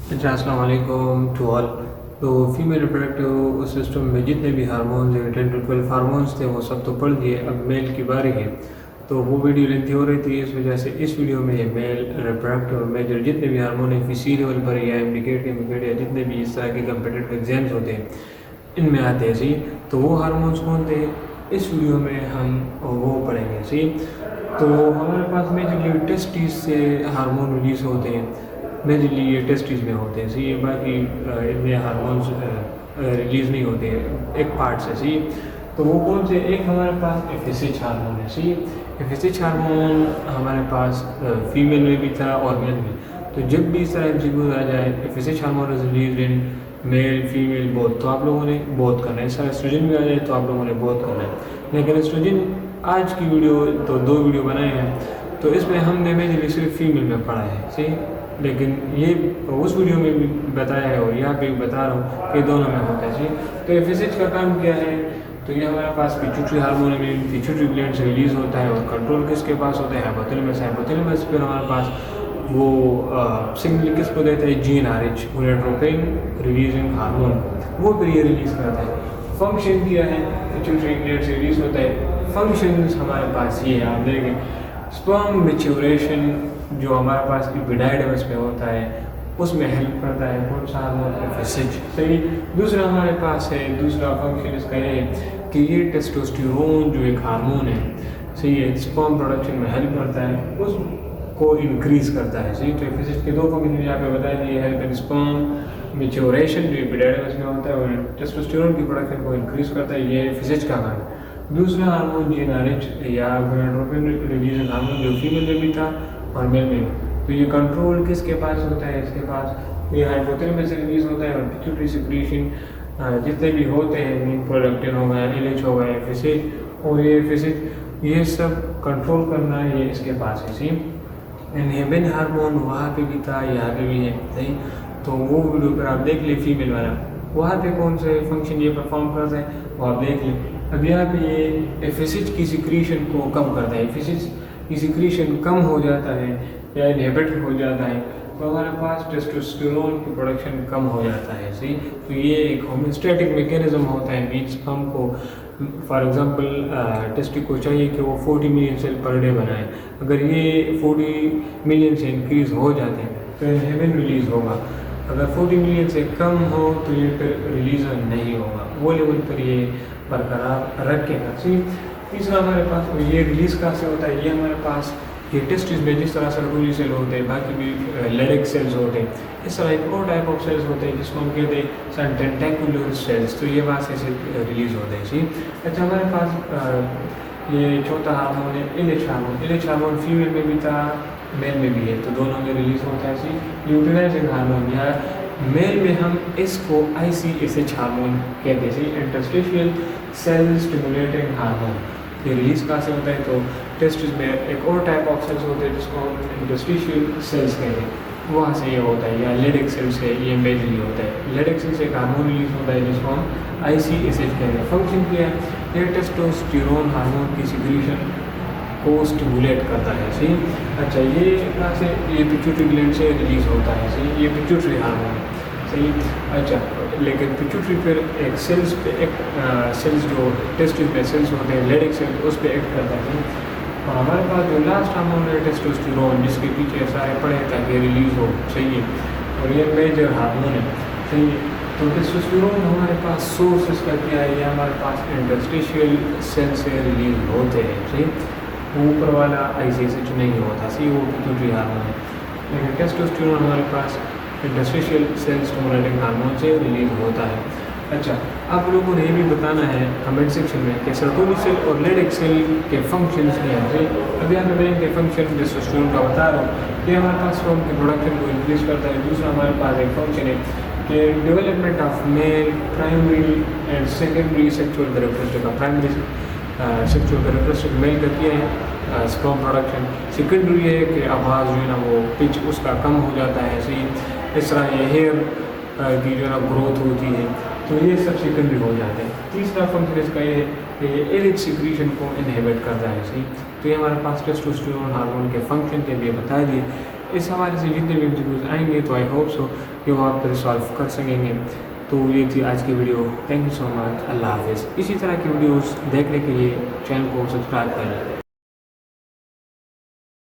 अस्सलाम वालेकुम to all. तो फीमेल रिप्रोडक्टिव सिस्टम में जितने भी हार्मोन्स हैं 10 to 12 हार्मोन्स थे वो सब तो पढ़ दिए, अब मेल की बारी है। तो वो वीडियो लेंथी हो रही थी, इस वजह से इस वीडियो में ये मेल रिप्रोडक्टिव मेजर जितने भी हार्मोन है फिसी लेवल पर या एमडिकेट या जितने भी इस तरह के कम्पिटेटिव एग्जाम्स होते हैं इनमें आते हैं सी। तो वो हार्मोन्स कौन थे इस वीडियो में हम वो पढ़ेंगे सी। तो हमारे पास मेजरली टेस्टिस से हार्मोन रिलीज होते हैं, मेजरली ये टेस्टिस में होते हैं सी। ये बाकी इनमें हार्मोन्स रिलीज़ नहीं होते एक पार्ट से सी। तो वो कौन से, एक हमारे पास एफएसएच हार्मोन है सी। एफएसएच हार्मोन हमारे पास फीमेल में भी था और मेल में। तो जब भी इस तरह एमसीक्यू आ जाए FSH hormone is release in male female both, तो आप लोगों ने बोथ करना है। इस तरह एस्ट्रोजन भी आ जाए तो आप लोगों ने बोथ करना है। लेकिन एस्ट्रोजन आज की वीडियो तो 2 वीडियो बनाए हैं, तो इसमें हमने मेजरली सिर्फ फीमेल में पढ़ा है सी। लेकिन ये उस वीडियो में भी बताया है और यहाँ पे भी बता रहा हूँ कि दोनों में होता है जी। तो एफएसएच का काम क्या है, तो ये हमारे पास पिट्यूटरी हार्मोन में पिट्यूटरी ग्लैंड से रिलीज होता है और कंट्रोल किसके पास होता है, हाइपोथैलेमस। हाइपोथैलेमस फिर हमारे पास वो सिग्नल किसको देता है, जीएनआरएच गोनाडोट्रोपिन रिलीजिंग हार्मोन, वो फिर ये रिलीज करता है। फंक्शन क्या है, पिट्यूटरी ग्लैंड से रिलीज होता है। फंक्शंस हमारे पास ये है, आप देखें स्पर्म मैच्योरेशन जो हमारे पास एपिडाइडमस में होता है उसमें हेल्प करता है कौन सा हार्मोन, एफएसएच सही। दूसरा हमारे पास है, दूसरा फंक्शन इसका ये है कि ये टेस्टोस्टेरोन जो एक हार्मोन है सही है, स्पर्म प्रोडक्शन में हेल्प करता है, उसको इंक्रीज करता है सही। तो एफएसएच के 2 फंक्शन यहाँ पे बताए दिए, हेल्प इन स्पर्म मैच्योरेशन जो एपिडाइडमस में होता है और टेस्टोस्टेरोन की प्रोडक्शन को इंक्रीज करता है, ये एफएसएच का काम है। दूसरा हार्मोन जीएनआरएच या गोनाडोट्रोपिन रिलीजिंग हार्मोन जो फीमेल में भी था और मेल में भी। तो ये कंट्रोल किसके पास होता है, इसके पास ये हाइपोथैलेमस से रिलीज होता है और पिट्यूटरी सिक्रीशन जितने भी होते हैं प्रोडक्टिन हो गया, एलएच हो गया, एफएसएच और ये एफएसएच ये सब कंट्रोल करना ये इसके पास है सी। इनहिबिन हार्मोन वहाँ पे भी था, यहाँ पे भी है सही। तो वो वीडियो पर आप देख ले फीमेल वाला, वहाँ पे कौन से फंक्शन ये परफॉर्म करता है वो आप देख लें। अब यहाँ पे ये एफएसएच की सिक्रीशन को कम करता है, एफएसएच की सिक्रीशन कम हो जाता है या इनहिबिट हो जाता है तो हमारे पास टेस्टोस्टेरोन की प्रोडक्शन कम हो जाता है सही। तो ये एक होम्योस्टैटिक मैकेनिज्म होता है, मीन्स हमको फॉर एग्जांपल टेस्टिक को चाहिए कि वो 40 मिलियन सेल पर डे बनाए, अगर ये 40 मिलियन से इंक्रीज़ हो जाते हैं तो इनहिबिन रिलीज़ होगा, अगर 40 मिलियन से कम हो तो ये फिर रिलीज़ नहीं होगा, वो लेवल पर ये बरकरार रखेगा सी। तीसरा हमारे पास ये रिलीज़ कहाँ से होता है, ये हमारे पास ये टेस्टिस में जिस तरह सर्कुलरी सेल होते हैं, बाकी भी लेडिक सेल्स होते हैं, इस तरह एक और टाइप ऑफ सेल्स होते हैं जिसको हम कहते हैं सन टेंटेकुलर सेल्स, तो ये वहाँ से रिलीज़ होते हैं जी। अच्छा हमारे पास ये चौथा हार्मोन है LH hormone. LH hormone female में भी था मेल में भी है, तो दोनों में रिलीज़ होता है जी। यूटिलाइजिंग हार्मोन या मेल में हम इसको आईसीएसएच हार्मोन कहते हैं, इंटरस्टिशियल सेल स्टिमुलेटिंग हार्मोन। ये रिलीज कहाँ से होता है, तो टेस्टिस में एक और टाइप ऑफ सेल्स होते हैं जिसको हम इंटरस्टिशियल सेल्स कहते हैं, वहाँ से ये होता है, या लेडिक सेल से ये मेजरली होता है। लेडिक सेल से एक हार्मोन रिलीज होता है जिसको हम आईसीएसएच कहते हैं। फंक्शन क्या है, ये टेस्टोस्टेरोन हार्मोन की सिक्रीशन को स्टिमुलेट करता है सही। अच्छा ये कहाँ से, ये पिट्यूटरी ग्लैंड से रिलीज होता है सही, ये पिट्यूटरी हार्मोन सही। अच्छा लेकिन पिट्यूटरी फिर एक सेल्स पे एक सेल्स जो टेस्टिस में सेल्स होते हैं लेडिक सेल्स उस पर एक्ट करता है। और हमारे पास जो लास्ट हार्मोन है टेस्टोस्टेरोन, जिसके पीछे सारे पड़े ताकि रिलीज हो सही है, और ये मेजर हार्मोन है सही है। तो टेस्टोस्टेरोन हमारे पास सोर्स इसका क्या है, ये हमारे पास इंटरस्टिशियल सेल से रिलीज होते हैं सही, वो ऊपर वाला आईसीएसएच नहीं होता सही, वो पिट्यूटरी हार्मोन है। लेकिन टेस्टोस्टेरोन हमारे पास इंटरस्टिशियल सेल स्टिमुलेटिंग हार्मोन से रिलीज होता है। अच्छा आप लोगों ने ये भी बताना है कमेंट सेक्शन में कि सर्कुलरी सेल और लेडिक सेल के फंक्शंस क्या हैं। अभी यहाँ पे मैं फंक्शन टेस्टोस्टेरोन का बता रहा हूँ कि हमारे पास स्पर्म की प्रोडक्शन को इंक्रीज करता है। दूसरा हमारे पास एक फंक्शन है कि development of male primary and secondary sexual characteristic का, प्राइमरी सेक्सुअल कैरेक्टरिस्टिक मेल का किया है स्पर्म प्रोडक्शन, सेकेंडरी है कि आवाज़ जो है ना वो पिच उसका कम हो जाता है सही, इस तरह ये हेयर की जो है ना ग्रोथ होती है, तो ये सब सेकेंडरी हो जाते हैं। तीसरा फंक्शन इसका ये है कि ये एलिच सिक्रीशन को इनहिबिट करता है सही। तो ये हमारे पास टेस्टोस्टेरोन हार्मोन के फंक्शन के लिए बता दिए। इस हवाले से जितने भी एमसीक्यूज आएंगे तो आई होप सो कि वो आप सॉल्व कर सकेंगे। तो ये थी आज की video. Thank you so much. अल्लाह हाफिज़। इसी तरह की वीडियोस देखने के लिए चैनल को सब्सक्राइब करें।